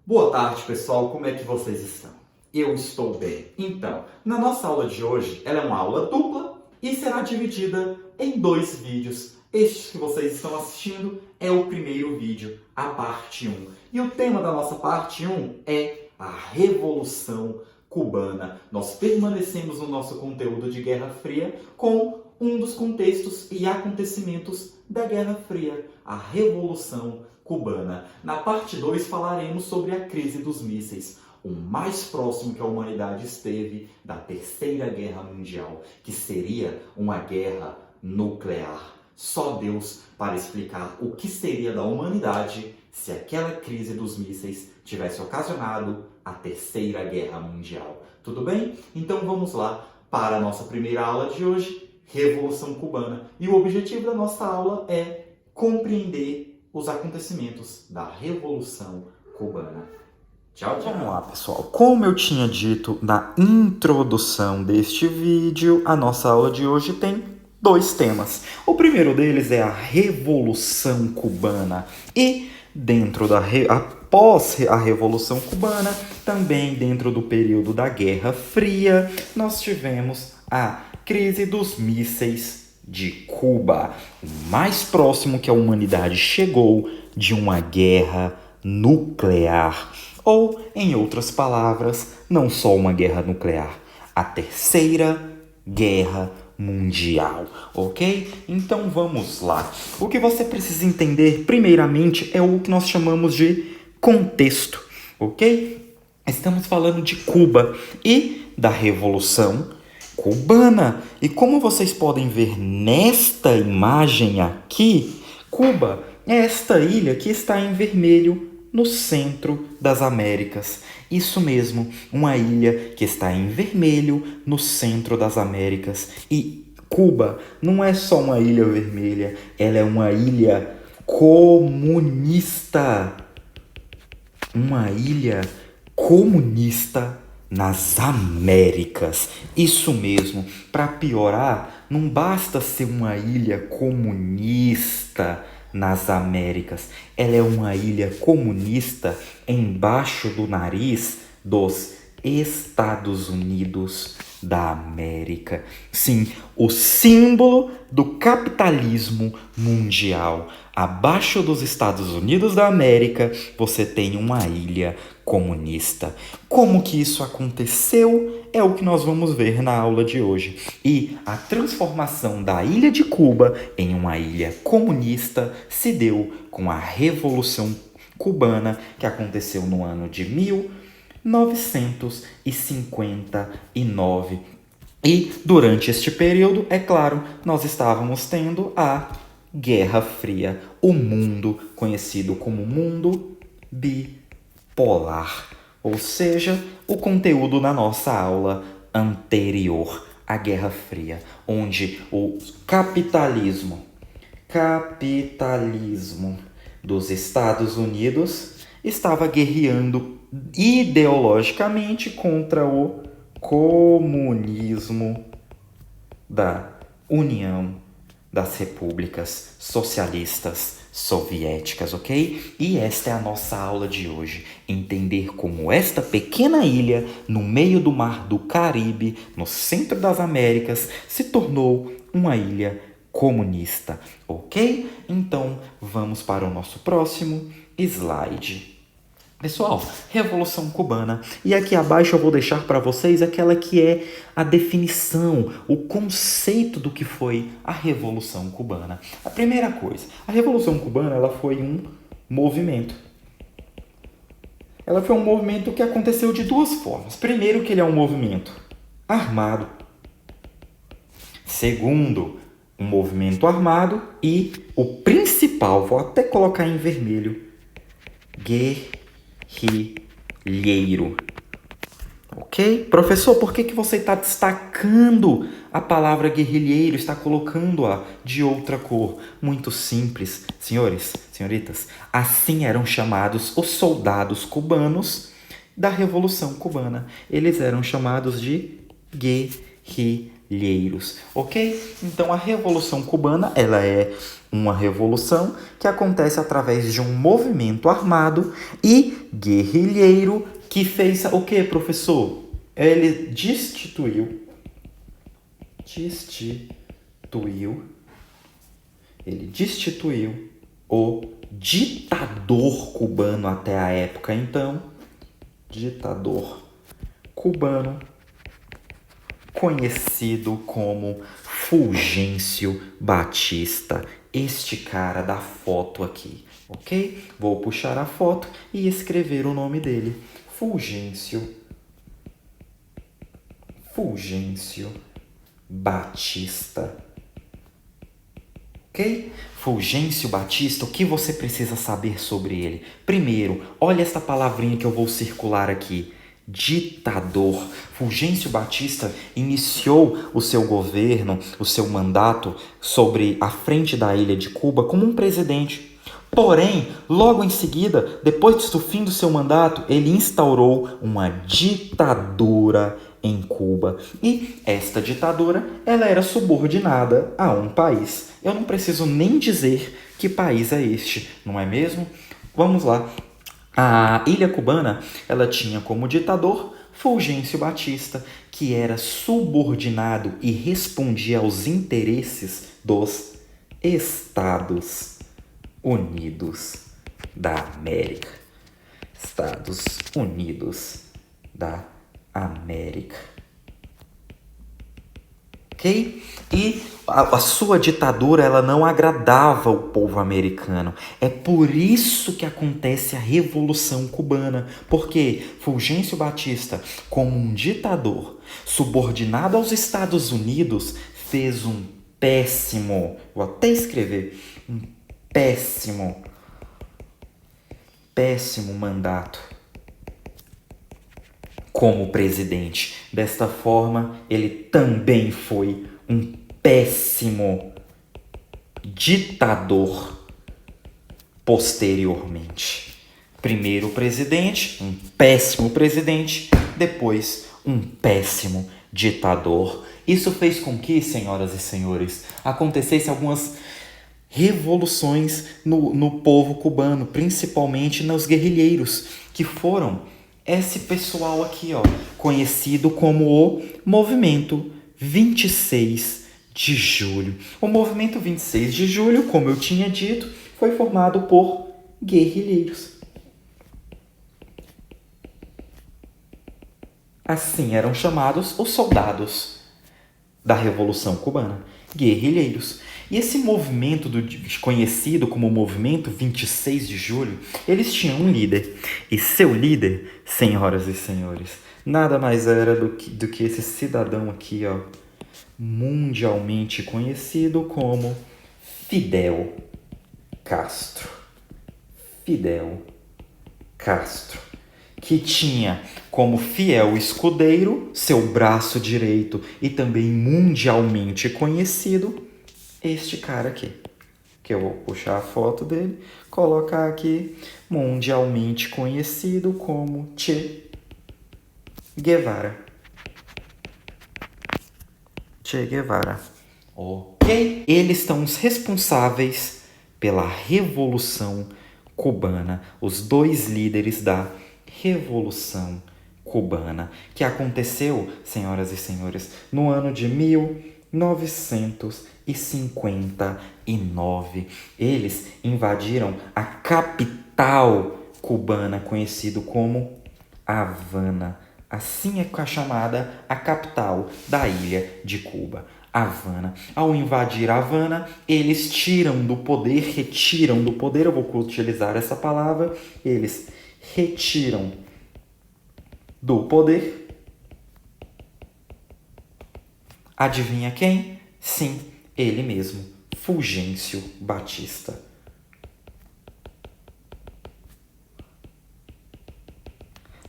Boa tarde, pessoal. Como é que vocês estão? Eu estou bem. Então, na nossa aula de hoje, ela é uma aula dupla e será dividida em dois vídeos. Este que vocês estão assistindo é o primeiro vídeo, a parte 1. E o tema da nossa parte 1 é a Revolução Cubana. Nós permanecemos no nosso conteúdo de Guerra Fria com um dos contextos e acontecimentos da Guerra Fria, a Revolução Cubana. Na parte 2 falaremos sobre a crise dos mísseis, o mais próximo que a humanidade esteve da Terceira Guerra Mundial, que seria uma guerra nuclear. Só Deus para explicar o que seria da humanidade se aquela crise dos mísseis tivesse ocasionado a Terceira Guerra Mundial. Tudo bem? Então vamos lá para a nossa primeira aula de hoje, Revolução Cubana. E o objetivo da nossa aula é compreender os acontecimentos da Revolução Cubana. Tchau, tchau. Vamos lá, pessoal. Como eu tinha dito na introdução deste vídeo, a nossa aula de hoje tem dois temas. O primeiro deles é a Revolução Cubana e após a Revolução Cubana, também dentro do período da Guerra Fria, nós tivemos a crise dos mísseis de Cuba, o mais próximo que a humanidade chegou de uma guerra nuclear. Ou, em outras palavras, não só uma guerra nuclear, a Terceira Guerra Mundial, ok? Então vamos lá. O que você precisa entender, primeiramente, é o que nós chamamos de contexto, ok? Estamos falando de Cuba e da Revolução Cubana. E como vocês podem ver nesta imagem aqui, Cuba é esta ilha que está em vermelho no centro das Américas. Isso mesmo, uma ilha que está em vermelho no centro das Américas. E Cuba não é só uma ilha vermelha, ela é uma ilha comunista. Uma ilha comunista nas Américas. Isso mesmo, para piorar, não basta ser uma ilha comunista nas Américas. Ela é uma ilha comunista embaixo do nariz dos Estados Unidos da América. Sim, o símbolo do capitalismo mundial. Abaixo dos Estados Unidos da América, você tem uma ilha comunista. Como que isso aconteceu? É o que nós vamos ver na aula de hoje. E a transformação da ilha de Cuba em uma ilha comunista se deu com a Revolução Cubana, que aconteceu no ano de 1959. E durante este período, é claro, nós estávamos tendo a Guerra Fria, o mundo conhecido como mundo bipolar, ou seja, o conteúdo na nossa aula anterior, a Guerra Fria, onde o capitalismo dos Estados Unidos estava guerreando ideologicamente contra o comunismo da União das Repúblicas Socialistas Soviéticas, ok? E esta é a nossa aula de hoje. Entender como esta pequena ilha, no meio do mar do Caribe, no centro das Américas, se tornou uma ilha comunista, ok? Então, vamos para o nosso próximo slide. Pessoal, Revolução Cubana. E aqui abaixo eu vou deixar para vocês aquela que é a definição, o conceito do que foi a Revolução Cubana. A primeira coisa, a Revolução Cubana ela foi um movimento. Ela foi um movimento que aconteceu de duas formas. Primeiro, que ele é um movimento armado. Segundo, um movimento armado. E o principal, vou até colocar em vermelho, guerrilheiro. Ok? Professor, por que você está destacando a palavra guerrilheiro, está colocando-a de outra cor? Muito simples, senhores, senhoritas. Assim eram chamados os soldados cubanos da Revolução Cubana. Eles eram chamados de guerrilheiros, ok? Então a Revolução Cubana, ela é uma revolução que acontece através de um movimento armado e guerrilheiro que fez o que, professor? Ele destituiu o ditador cubano até a época. Então, ditador cubano, conhecido como Fulgêncio Batista, este cara da foto aqui, ok? Vou puxar a foto e escrever o nome dele, Fulgêncio Batista, ok? Fulgêncio Batista, o que você precisa saber sobre ele? Primeiro, olha essa palavrinha que eu vou circular aqui. Ditador. Fulgêncio Batista iniciou o seu governo, o seu mandato sobre a frente da ilha de Cuba como um presidente. Porém, logo em seguida, depois do fim do seu mandato, ele instaurou uma ditadura em Cuba. E esta ditadura, ela era subordinada a um país. Eu não preciso nem dizer que país é este, não é mesmo? Vamos lá. A ilha cubana, ela tinha como ditador Fulgêncio Batista, que era subordinado e respondia aos interesses dos Estados Unidos da América. Estados Unidos da América. Ok? E a sua ditadura, ela não agradava o povo americano. É por isso que acontece a Revolução Cubana. Porque Fulgêncio Batista, como um ditador subordinado aos Estados Unidos, fez um péssimo, vou até escrever, um péssimo mandato como presidente. Desta forma, ele também foi um péssimo ditador posteriormente. Primeiro presidente, um péssimo presidente, depois um péssimo ditador. Isso fez com que, senhoras e senhores, acontecesse algumas revoluções no povo cubano, principalmente nos guerrilheiros, que foram esse pessoal aqui, ó, conhecido como o Movimento 26 de Julho. O Movimento 26 de Julho, como eu tinha dito, foi formado por guerrilheiros. Assim eram chamados os soldados da Revolução Cubana, guerrilheiros. E esse movimento conhecido como Movimento 26 de Julho, eles tinham um líder. E seu líder, senhoras e senhores, nada mais era do que esse cidadão aqui, ó, mundialmente conhecido como Fidel Castro. Fidel Castro, que tinha como fiel escudeiro seu braço direito e também mundialmente conhecido este cara aqui, que eu vou puxar a foto dele, colocar aqui, mundialmente conhecido como Che Guevara. Che Guevara. Ok? Eles são os responsáveis pela Revolução Cubana, os dois líderes da Revolução Cubana, que aconteceu, senhoras e senhores, no ano de 1959. Eles invadiram a capital cubana, conhecido como Havana. Assim é chamada a capital da ilha de Cuba, Havana. Ao invadir Havana, eles retiram do poder, eu vou utilizar essa palavra, eles retiram do poder. Adivinha quem? Sim, ele mesmo, Fulgêncio Batista.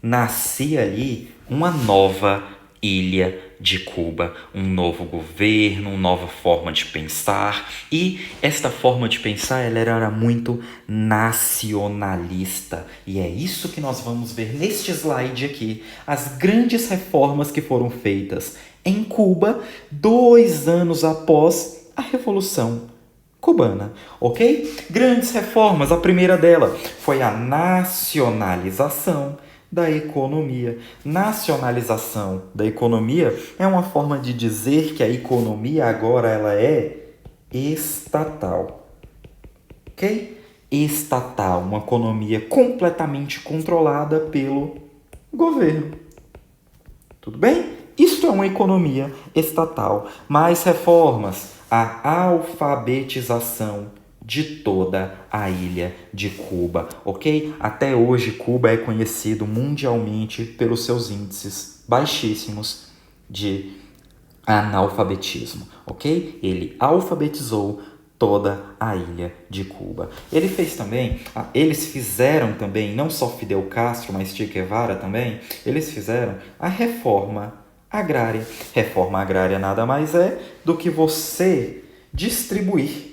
Nascia ali uma nova ilha de Cuba, um novo governo, uma nova forma de pensar. E esta forma de pensar, ela era muito nacionalista. E é isso que nós vamos ver neste slide aqui, as grandes reformas que foram feitas em Cuba 2 anos após a Revolução cubana, ok? Grandes reformas, a primeira dela foi a nacionalização da economia. Nacionalização da economia é uma forma de dizer que a economia agora ela é estatal, ok? Estatal, uma economia completamente controlada pelo governo. Tudo bem? Isto é uma economia estatal. Mais reformas, a alfabetização de toda a ilha de Cuba, ok? Até hoje, Cuba é conhecido mundialmente pelos seus índices baixíssimos de analfabetismo, ok? Ele alfabetizou toda a ilha de Cuba. Eles fizeram também, não só Fidel Castro, mas Che Guevara também, eles fizeram a reforma agrária. Reforma agrária nada mais é do que você distribuir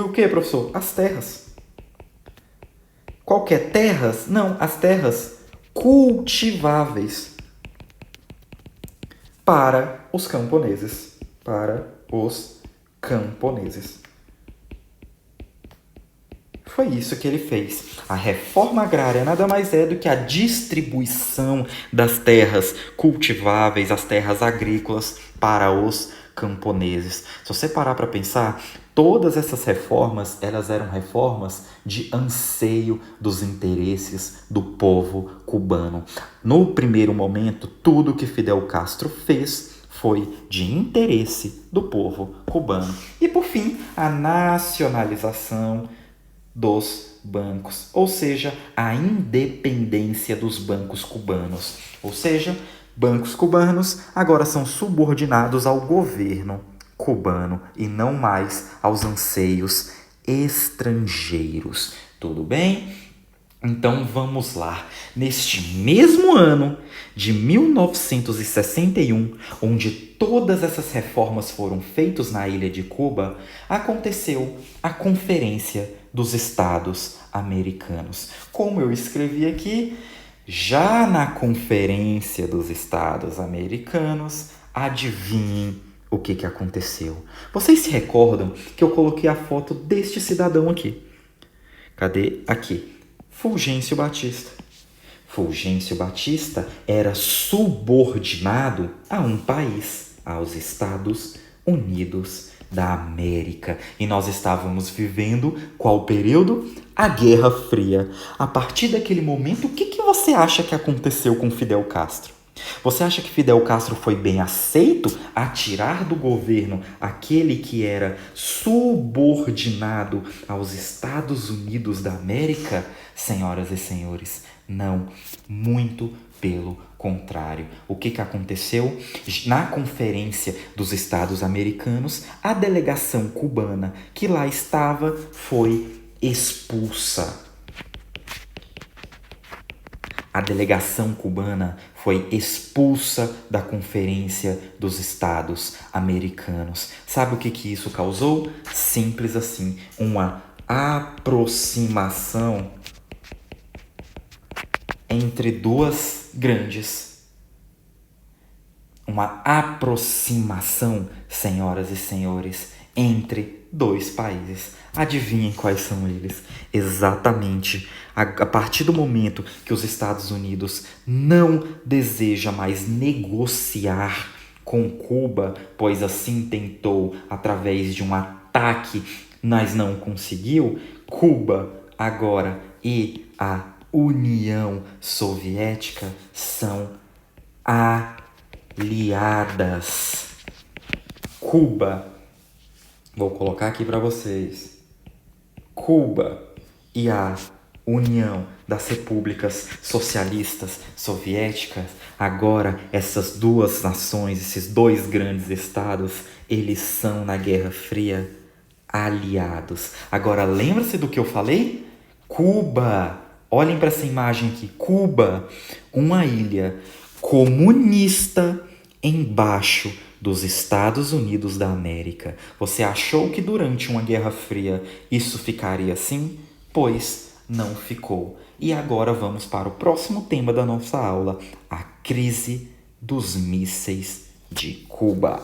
o quê, professor? As terras. Qualquer terras? Não, as terras cultiváveis para os camponeses. Foi isso que ele fez. A reforma agrária nada mais é do que a distribuição das terras cultiváveis, as terras agrícolas para os camponeses. Se você parar para pensar, todas essas reformas, elas eram reformas de anseio dos interesses do povo cubano. No primeiro momento, tudo que Fidel Castro fez foi de interesse do povo cubano. E por fim, a nacionalização dos bancos, ou seja, a independência dos bancos cubanos. Ou seja, bancos cubanos agora são subordinados ao governo cubano e não mais aos anseios estrangeiros. Tudo bem? Então vamos lá. Neste mesmo ano de 1961, onde todas essas reformas foram feitas na ilha de Cuba, aconteceu a Conferência dos Estados Americanos. Como eu escrevi aqui, já na Conferência dos Estados Americanos, adivinhem o que aconteceu. Vocês se recordam que eu coloquei a foto deste cidadão aqui? Cadê? Aqui. Fulgêncio Batista. Fulgêncio Batista era subordinado a um país, aos Estados Unidos da América. E nós estávamos vivendo qual período? A Guerra Fria. A partir daquele momento, o que você acha que aconteceu com Fidel Castro? Você acha que Fidel Castro foi bem aceito a tirar do governo aquele que era subordinado aos Estados Unidos da América? Senhoras e senhores, não, muito pelo contrário. O que aconteceu? Na Conferência dos Estados Americanos, a delegação cubana que lá estava foi expulsa. A delegação cubana foi expulsa da Conferência dos Estados Americanos. Sabe o que isso causou? Simples assim, uma aproximação entre duas grandes. Uma aproximação, senhoras e senhores, entre dois países. Adivinhem quais são eles? Exatamente. A partir do momento que os Estados Unidos não deseja mais negociar com Cuba, pois assim tentou através de um ataque, mas não conseguiu, Cuba agora e a União Soviética são aliadas. Cuba, vou colocar aqui para vocês, Cuba e a União das Repúblicas Socialistas Soviéticas, agora essas duas nações, esses dois grandes estados, eles são na Guerra Fria aliados. Agora lembra-se do que eu falei? Cuba, olhem para essa imagem aqui, Cuba, uma ilha comunista embaixo dos Estados Unidos da América. Você achou que durante uma Guerra Fria isso ficaria assim? Pois não ficou. E agora vamos para o próximo tema da nossa aula, a crise dos mísseis de Cuba.